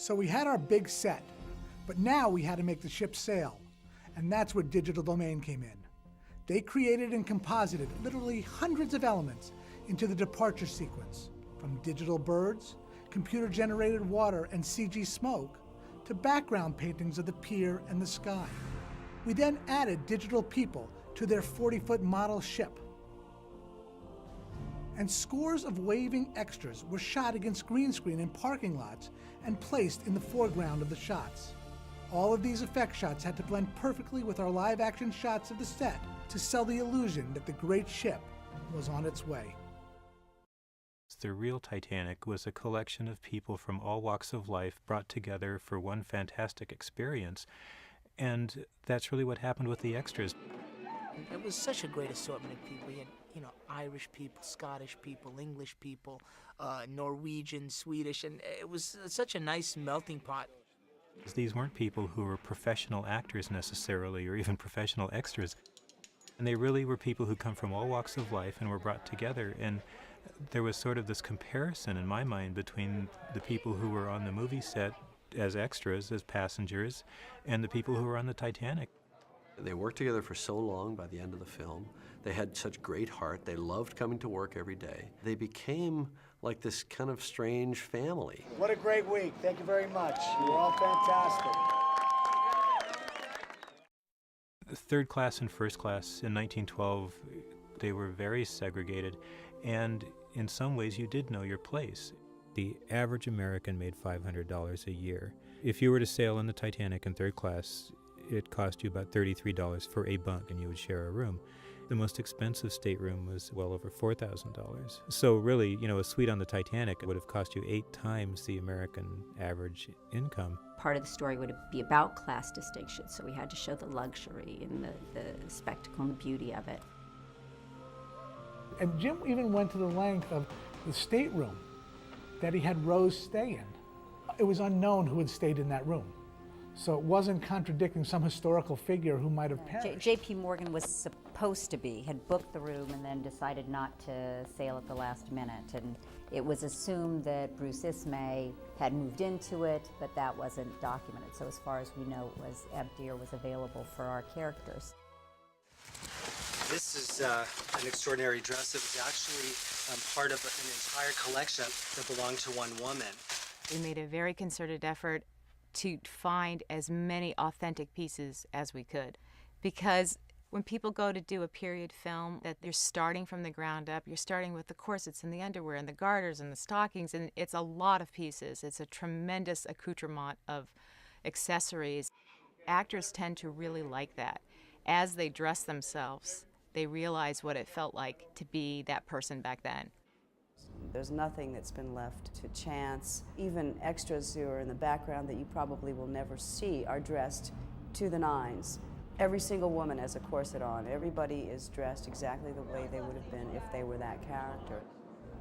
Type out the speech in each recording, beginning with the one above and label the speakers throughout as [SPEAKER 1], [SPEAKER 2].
[SPEAKER 1] So we had our big set, but now we had to make the ship sail, and that's where Digital Domain came in. They created and composited literally hundreds of elements into the departure sequence, from digital birds, computer-generated water and CG smoke, to background paintings of the pier and the sky. We then added digital people to their 40-foot model ship. And scores of waving extras were shot against green screen in parking lots and placed in the foreground of the shots. All of these effect shots had to blend perfectly with our live-action shots of the set to sell the illusion that the great ship was on its way.
[SPEAKER 2] The real Titanic was a collection of people from all walks of life brought together for one fantastic experience, and that's really what happened with the extras.
[SPEAKER 3] It was such a great assortment of people. You had, Irish people, Scottish people, English people, Norwegian, Swedish, and it was such a nice melting pot.
[SPEAKER 2] These weren't people who were professional actors necessarily, or even professional extras. And they really were people who come from all walks of life and were brought together. And there was sort of this comparison in my mind between the people who were on the movie set as extras, as passengers, and the people who were on the Titanic.
[SPEAKER 4] They worked together for so long by the end of the film. They had such great heart. They loved coming to work every day. They became like this kind of strange family.
[SPEAKER 5] What a great week. Thank you very much. You were all fantastic.
[SPEAKER 2] Third class and first class in 1912, they were very segregated, and in some ways you did know your place. The average American made $500 a year. If you were to sail on the Titanic in third class, it cost you about $33 for a bunk, and you would share a room. The most expensive stateroom was well over $4,000. So really, a suite on the Titanic would have cost you 8 times the American average income.
[SPEAKER 6] Part of the story would be about class distinction, so we had to show the luxury and the spectacle and the beauty of it.
[SPEAKER 1] And Jim even went to the length of the stateroom that he had Rose stay in. It was unknown who had stayed in that room. So it wasn't contradicting some historical figure who might have perished.
[SPEAKER 6] J.P. Morgan was supposed to be, had booked the room and then decided not to sail at the last minute. And it was assumed that Bruce Ismay had moved into it, but that wasn't documented. So as far as we know, it was empty or was available for our characters.
[SPEAKER 7] This is an extraordinary dress. It was actually part of an entire collection that belonged to one woman.
[SPEAKER 8] We made a very concerted effort to find as many authentic pieces as we could, because when people go to do a period film, that they're starting from the ground up. You're starting with the corsets and the underwear and the garters and the stockings, and it's a lot of pieces. It's a tremendous accoutrement of accessories. Actors tend to really like that. As they dress themselves, they realize what it felt like to be that person back then.
[SPEAKER 9] There's nothing that's been left to chance. Even extras who are in the background that you probably will never see are dressed to the nines. Every single woman has a corset on. Everybody is dressed exactly the way they would have been if they were that character.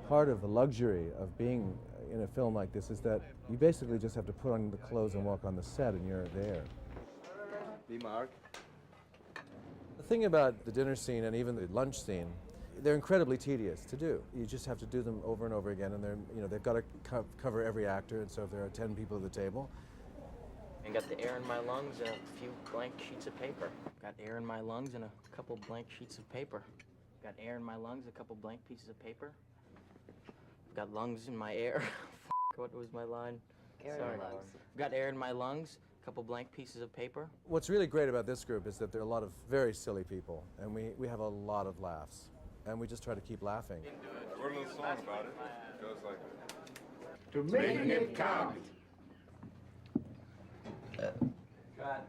[SPEAKER 10] Part of the luxury of being in a film like this is that you basically just have to put on the clothes and walk on the set and you're there.
[SPEAKER 11] Be Mark.
[SPEAKER 10] The thing about the dinner scene and even the lunch scene, they're incredibly tedious to do. You just have to do them over and over again, and they've got to cover every actor, and so if there are 10 people at the table.
[SPEAKER 12] I got the air in my lungs and a few blank sheets of paper. Got air in my lungs and a couple blank sheets of paper. Got air in my lungs, a couple blank pieces of paper. Got lungs in my air. What was my line?
[SPEAKER 9] Air in your lungs.
[SPEAKER 12] Got air in my lungs, a couple blank pieces of paper.
[SPEAKER 10] What's really great about this group is that there are a lot of very silly people, and we have a lot of laughs. And we just try to keep laughing.
[SPEAKER 11] I wrote a little song about it. It goes like this.
[SPEAKER 5] To making it count.
[SPEAKER 12] Cut. Cut.